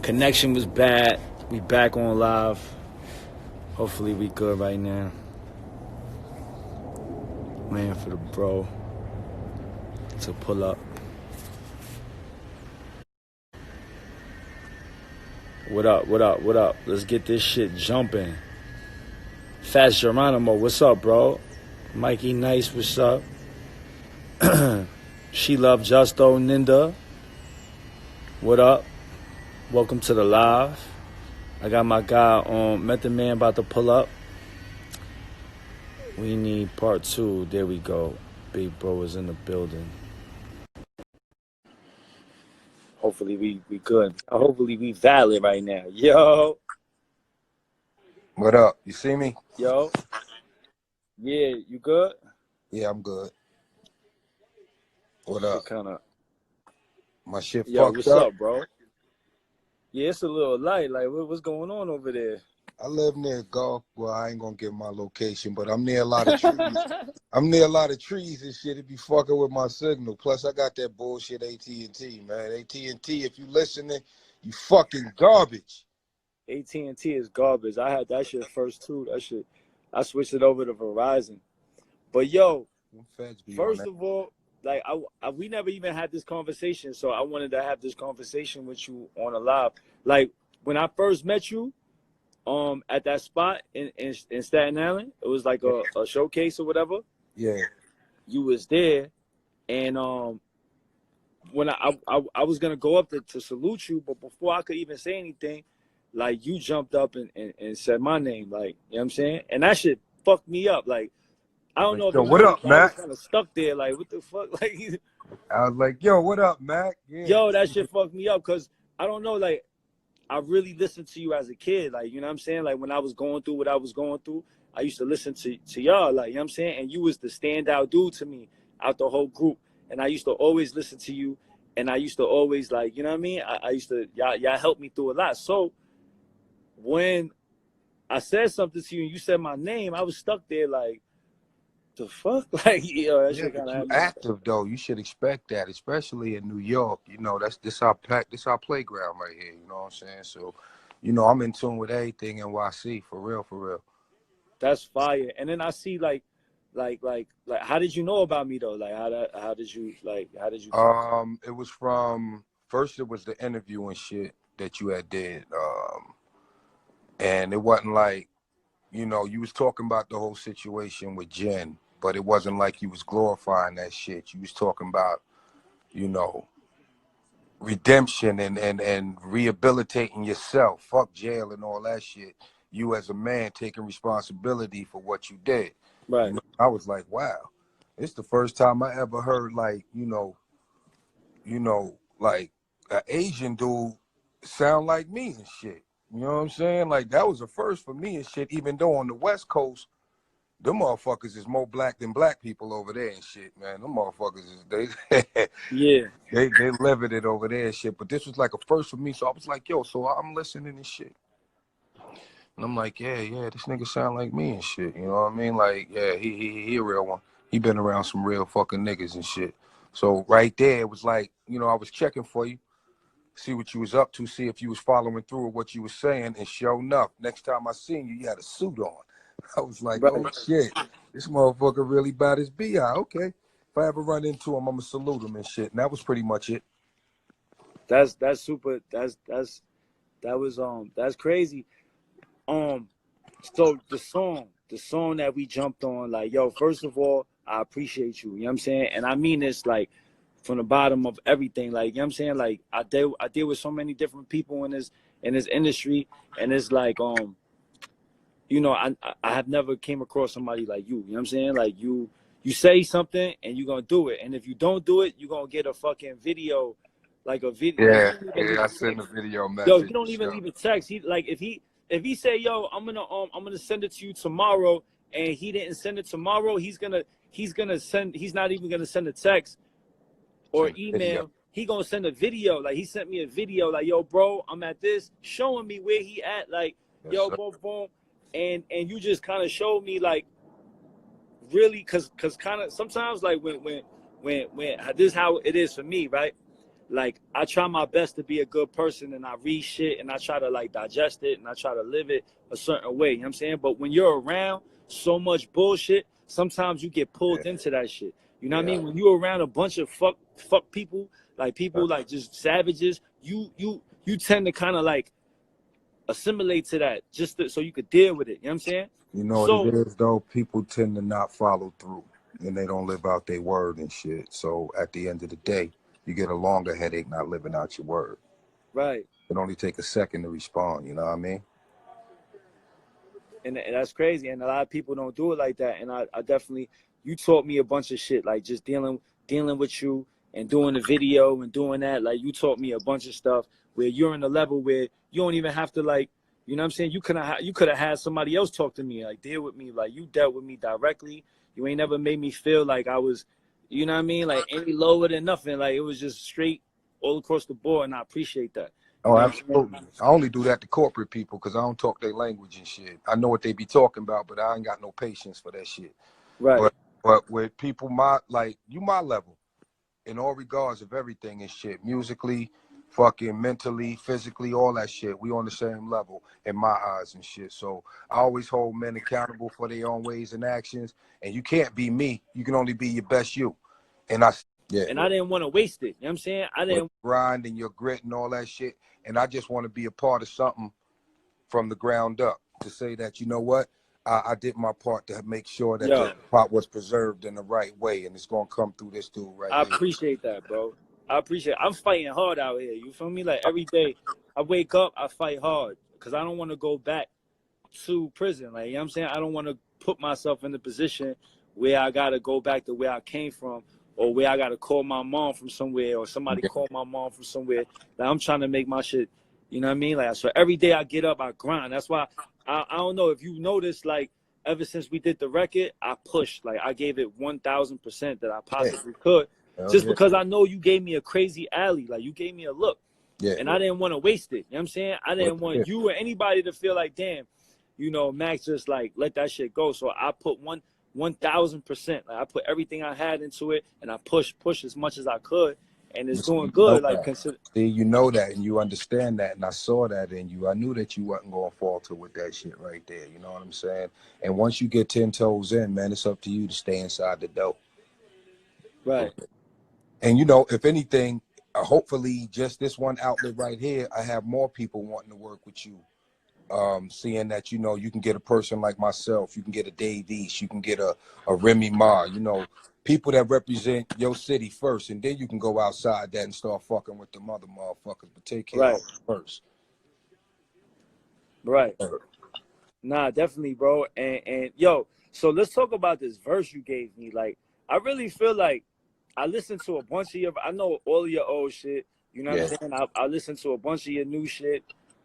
Connection was bad. We back on live. Hopefully we good right now. Waiting for the bro to pull up. What up, what up, what up? Let's get this shit jumping. Fast Geronimo, what's up, bro? Mikey Nice, what's up? She Love Justo Ninda, what up? Welcome to the live. I got my guy Method Man about to pull up. We need part 2. There we go. Big bro is in the building. Hopefully we good. Hopefully we valid right now. Yo. What up? You see me? Yo. Yeah, you good? Yeah, I'm good. What up? My shit Yo, fucked what's up, bro? Yeah, it's a little light. Like, what's going on over there? I live near Gulf. Well, I ain't gonna give my location, but I'm near a lot of trees. I'm near a lot of trees and shit. It be fucking with my signal. Plus, I got that bullshit AT&T, man. AT&T, if you listening, you fucking garbage. AT&T is garbage. I had that shit first too. That shit, I switched it over to Verizon. But yo, first of all, like we never even had this conversation, so I wanted to have this conversation with you on a live. Like when I first met you, at that spot in Staten Island, it was like a showcase or whatever. Yeah. You was there, and when I was gonna go up to salute you, but before I could even say anything, like you jumped up and said my name, like, you know what I'm saying? And that shit fucked me up. Like, I don't know if yo, what up, Mac? I was kind of stuck there, like, what the fuck? Like, I was like, yo, what up, Mac? Yeah. Yo, that shit fucked me up because I don't know, like, I really listened to you as a kid, like, you know what I'm saying? Like, when I was going through what I was going through, I used to listen to y'all, like, you know what I'm saying? And you was the standout dude to me out the whole group. And I used to always listen to you, and I used to always, like, you know what I mean? I used to, y'all helped me through a lot. So when I said something to you and you said my name, I was stuck there like, the fuck? Like, yo, that shit kind of active though. You should expect that, especially in New York. You know, this our playground right here. You know what I'm saying? So, you know, I'm in tune with everything NYC for real. That's fire. And then I see like, how did you know about me though? Like, how did you? It was from first. It was the interview and shit that you had did. And it wasn't like, you know, you was talking about the whole situation with Jen, but it wasn't like you was glorifying that shit. You was talking about, you know, redemption and rehabilitating yourself. Fuck jail and all that shit. You as a man taking responsibility for what you did. Right. You know, I was like, wow, it's the first time I ever heard like, you know, like an Asian dude sound like me and shit. You know what I'm saying? Like that was a first for me and shit, even though on the West Coast, them motherfuckers is more black than black people over there and shit, man. Them motherfuckers is yeah. They living it over there and shit. But this was like a first for me. So I was like, yo, so I'm listening and shit. And I'm like, yeah, this nigga sound like me and shit. You know what I mean? Like, yeah, he a real one. He been around some real fucking niggas and shit. So right there, it was like, you know, I was checking for you, see what you was up to, see if you was following through with what you was saying. And sure enough, next time I seen you, you had a suit on. I was like, right. Oh shit, this motherfucker really bad as BI. Okay. If I ever run into him, I'm gonna salute him and shit. And that was pretty much it. That's super. That's crazy. So the song that we jumped on, like, yo, first of all, I appreciate you. You know what I'm saying? And I mean this like from the bottom of everything. Like, you know what I'm saying? Like I deal with so many different people in this industry, and it's like you know, I have never came across somebody like you. You know what I'm saying? Like you say something and you're gonna do it. And if you don't do it, you're gonna get a fucking video, like a video. Yeah, I send a video message. Yo, you don't even leave a text. He like if he say, yo, I'm gonna send it to you tomorrow, and he didn't send it tomorrow, he's not even gonna send a text or email. He gonna send a video. Like he sent me a video, like, yo, bro, I'm at this, showing me where he at, like, yo, boom. And you just kind of showed me, like, really, cause kind of sometimes, like, when this is how it is for me, right? like I try my best to be a good person, and I read shit and I try to like digest it and I try to live it a certain way. You know what I'm saying? But when you're around so much bullshit, sometimes you get pulled into that shit. You know what I mean? When you're around a bunch of fuck people, like people like just savages, you tend to kind of like assimilate to that so you could deal with it. You know what I'm saying? You know what it is though? People tend to not follow through and they don't live out their word and shit. So at the end of the day, you get a longer headache not living out your word. Right. It only take a second to respond, you know what I mean? And that's crazy. And a lot of people don't do it like that. And I definitely, you taught me a bunch of shit, like just dealing with you and doing the video and doing that. Like you taught me a bunch of stuff where you're in a level where you don't even have to like, you know what I'm saying? You could have had somebody else talk to me, like deal with me. Like you dealt with me directly. You ain't never made me feel like I was, you know what I mean? Like any lower than nothing. Like it was just straight all across the board. And I appreciate that. Oh, absolutely. I only do that to corporate people because I don't talk their language and shit. I know what they be talking about, but I ain't got no patience for that shit. Right. But with people my level, in all regards of everything and shit, musically, fucking mentally, physically, all that shit, we on the same level in my eyes and shit. So I always hold men accountable for their own ways and actions. And you can't be me. You can only be your best you. And I didn't want to waste it. You know what I'm saying? I didn't grind and your grit and all that shit. And I just want to be a part of something from the ground up to say that, you know what? I did my part to make sure that the part was preserved in the right way. And it's going to come through this dude right here. I appreciate that, bro. I appreciate it. I'm fighting hard out here. You feel me? Like every day I wake up, I fight hard because I don't want to go back to prison. Like, you know what I'm saying? I don't want to put myself in the position where I got to go back to where I came from, or where I got to call my mom from somewhere, or somebody call my mom from somewhere. Like, I'm trying to make my shit, you know what I mean? Like, so every day I get up, I grind. That's why I don't know if you noticed, like, ever since we did the record, I pushed. Like, I gave it 1,000% that I possibly could, just because I know you gave me a crazy alley. Like, you gave me a look. And I didn't want to waste it. You know what I'm saying? I didn't want you or anybody to feel like, damn, you know, Max just, like, let that shit go. So I put 1,000%. Like, I put everything I had into it, and I pushed as much as I could, and it's doing good. Like, see, you know that, and you understand that, and I saw that in you. I knew that you wasn't going to falter with that shit right there. You know what I'm saying? And once you get 10 toes in, man, it's up to you to stay inside the dough. Right. And, you know, if anything, hopefully just this one outlet right here, I have more people wanting to work with you. Seeing that, you know, you can get a person like myself, you can get a Dave East, you can get a Remy Ma, you know, people that represent your city first, and then you can go outside that and start fucking with the mother motherfuckers, but take care of them first. Right. Nah, definitely, bro. And yo, so let's talk about this verse you gave me. Like, I really feel like I listened to a bunch of I know all of your old shit, you know what I'm saying? I listened to a bunch of your new shit.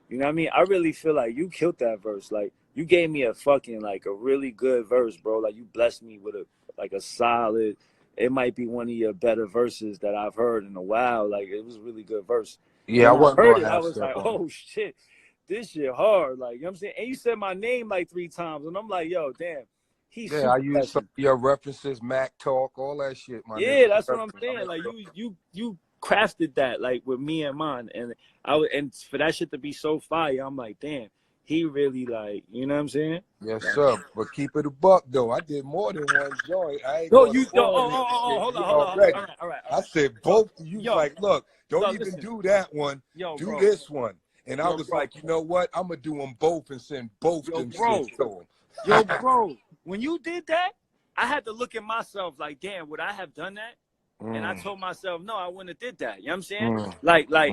You know what I mean? I really feel like you killed that verse. Like, you gave me a fucking, like, a really good verse, bro. Like, you blessed me with a solid, it might be one of your better verses that I've heard in a while. Like, it was a really good verse. Yeah, when I heard it, I was like, oh, shit, this shit hard. Like, you know what I'm saying? And you said my name, like, 3 times. And I'm like, yo, damn. I use some of your references, Mac Talk, all that shit, my nigga. That's what I'm saying. Like, you crafted that, like, with me in mind, and and for that shit to be so fire, I'm like, damn, he really, like, you know what I'm saying? Yes, sir. But keep it a buck though. I did more than one joint. I ain't hold on. All right. I said both. You like, look, don't even do that one. Do this one. And I was like, you know what? I'm gonna do them both and send both them shit to them. Yo, bro, when you did that, I had to look at myself like, damn, would I have done that? And I told myself, no, I wouldn't have did that. You know what I'm saying?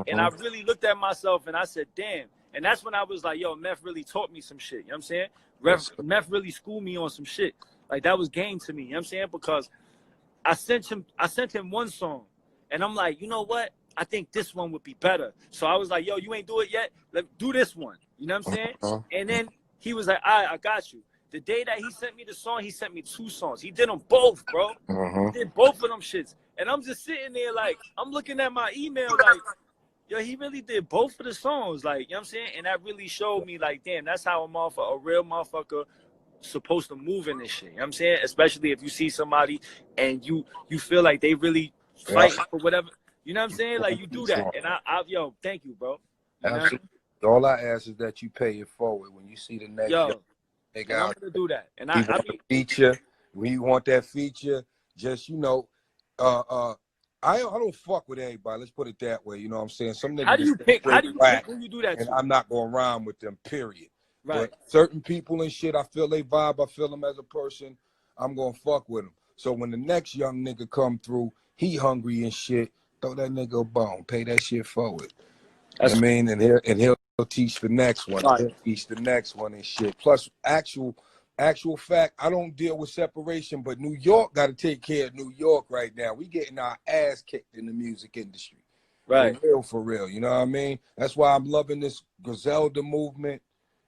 And I really looked at myself and I said, damn. And that's when I was like, yo, Meth really taught me some shit. You know what I'm saying? Meth really schooled me on some shit. Like, that was game to me. You know what I'm saying? Because I sent him one song. And I'm like, you know what? I think this one would be better. So I was like, yo, you ain't do it yet? Let's do this one. You know what I'm saying? And then he was like, all right, I got you. The day that he sent me the song, he sent me 2 songs. He did them both, bro. He did both of them shits. And I'm just sitting there like, I'm looking at my email like, yo, he really did both of the songs. Like, you know what I'm saying? And that really showed me like, damn, that's how a real motherfucker supposed to move in this shit. You know what I'm saying? Especially if you see somebody and you feel like they really fighting for whatever. You know what I'm saying? Like, you do that. And yo, thank you, bro. You know Absolutely. All I ask is that you pay it forward when you see the next yo, nigga and I'm out. gonna do that. And He want a feature. When you want that feature, just I don't fuck with everybody. Let's put it that way. You know what I'm saying? Some niggas how do you pick who you do that and to? I'm not gonna rhyme with them. Period. Right. But certain people and shit, I feel they vibe. I feel them as a person. I'm gonna fuck with them. So when the next young nigga come through, he hungry and shit. Throw that nigga a bone. Pay that shit forward. I mean, and he'll teach the next one. Right. He'll teach the next one and shit. Plus, actual fact, I don't deal with separation, but New York got to take care of New York right now. We getting our ass kicked in the music industry. Right. For real. You know what I mean? That's why I'm loving this Griselda movement.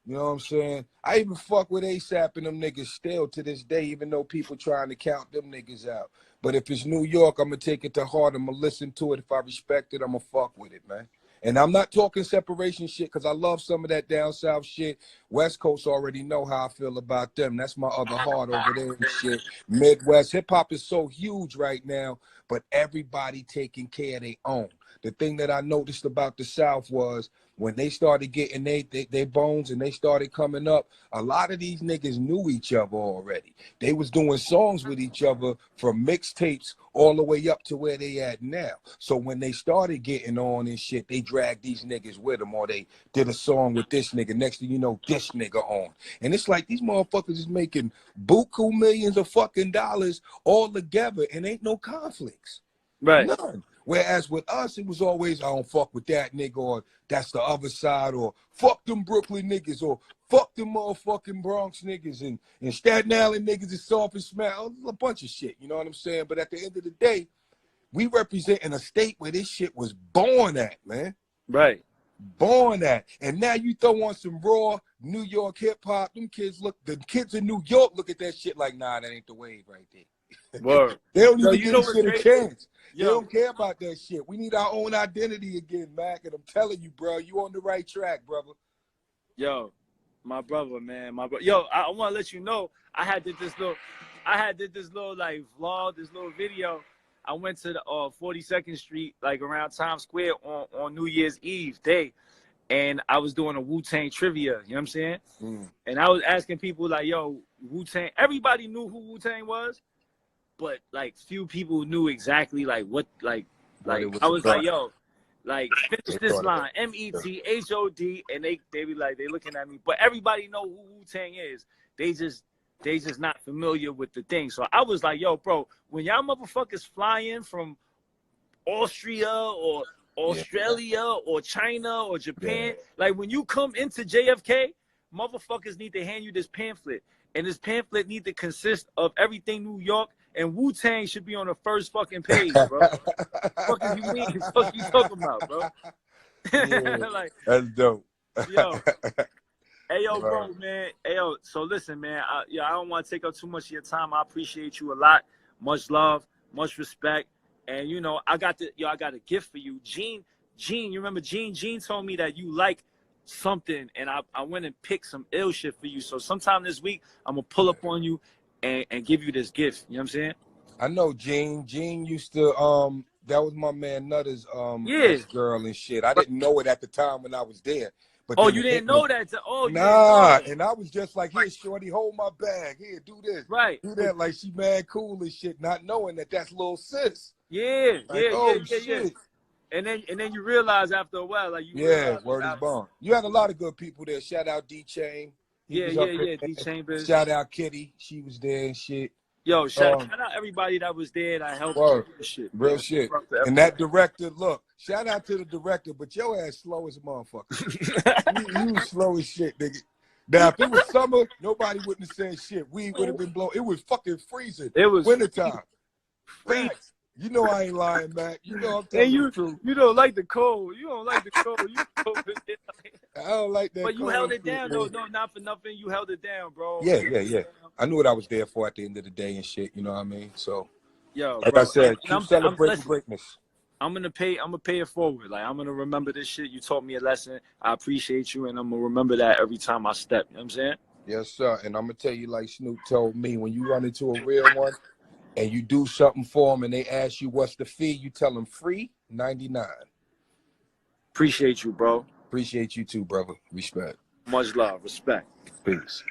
You know what I'm saying? I even fuck with ASAP and them niggas still to this day, even though people trying to count them niggas out. But if it's New York, I'm going to take it to heart. I'm going to listen to it. If I respect it, I'm going to fuck with it, man. And I'm not talking separation shit because I love some of that down south shit. West Coast already know how I feel about them. That's my other heart over there and shit. Midwest hip-hop is so huge right now, but everybody taking care of their own. The thing that I noticed about the South was when they started getting they bones and they started coming up, a lot of these niggas knew each other already. They was doing songs with each other from mixtapes all the way up to where they at now. So when they started getting on and shit, they dragged these niggas with them, or they did a song with this nigga. Next thing you know, this nigga on. And it's like these motherfuckers is making buku millions of fucking dollars all together and ain't no conflicts. Right. None. Whereas with us, it was always, I don't fuck with that nigga, or that's the other side, or fuck them Brooklyn niggas, or fuck them motherfucking Bronx niggas, and Staten Island niggas is soft and smell, a bunch of shit, you know what I'm saying? But at the end of the day, we represent in a state where this shit was born at, man. Right. Born at. And now you throw on some raw New York hip hop, the kids in New York look at that shit like, nah, that ain't the wave right there. Word. They don't even give shit a chance. Yo. They don't care about that shit. We need our own identity again, Mac. And I'm telling you, bro, you on the right track, brother. Yo, my brother, man, my brother. Yo, I want to let you know, I had did this little like vlog, this little video. I went to the 42nd Street, like around Times Square on New Year's Eve day, and I was doing a Wu-Tang trivia. You know what I'm saying? And I was asking people like, yo, Wu-Tang. Everybody knew who Wu-Tang was. But like few people knew exactly like what like I was like, yo, like finish this line, METHOD, and they be like, they looking at me. But everybody know who Wu-Tang is. They just not familiar with the thing. So I was like, yo, bro, when y'all motherfuckers fly in from Austria or Australia or China or Japan, like when you come into JFK, motherfuckers need to hand you this pamphlet. And this pamphlet need to consist of everything New York. And Wu-Tang should be on the first fucking page, bro. Fuck you mean? Fuck you talking about, bro? Like, that's dope. Yo. Hey, yo, bro, man. Hey, yo, so listen, man. I don't want to take up too much of your time. I appreciate you a lot. Much love, much respect. And, you know, I got a gift for you. Gene, you remember Gene? Gene told me that you like something, and I went and picked some ill shit for you. So sometime this week, I'm going to pull up on you and give you this gift. You know what I'm saying? I know Gene. Gene used to that was my man Nutter's girl and shit. I didn't know it at the time when I was there. But you didn't know that? Nah, and I was just like, here, shorty, hold my bag. Here, do this. Right. Do that like she mad cool and shit, not knowing that that's little sis. Yeah, like, shit. And then you realize after a while, like word is bond. You had a lot of good people there. Shout out D Chain. D Chambers. Shout out Kitty. She was there and shit. Yo, shout out everybody that was there that helped this shit. Real shit. And that director, look, shout out to the director, but your ass slow as a motherfucker. you slow as shit, nigga. Now, if it was summer, nobody wouldn't have said shit. We would have been blown. It was fucking freezing. It was wintertime. You know I ain't lying, Mac. You know I'm telling you the truth. You don't like the cold. You don't like the cold. I don't like that. But you held it down, though. No, not for nothing. You held it down, bro. Yeah. I knew what I was there for at the end of the day and shit. You know what I mean? So, yo, like I said, keep celebrating greatness. I'm gonna pay it forward. Like I'm gonna remember this shit. You taught me a lesson. I appreciate you, and I'm gonna remember that every time I step. You know what I'm saying? Yes, sir. And I'm gonna tell you, like Snoop told me, when you run into a real one, and you do something for them and they ask you what's the fee, you tell them free, $99. Appreciate you, bro. Appreciate you too, brother. Respect. Much love. Respect. Peace.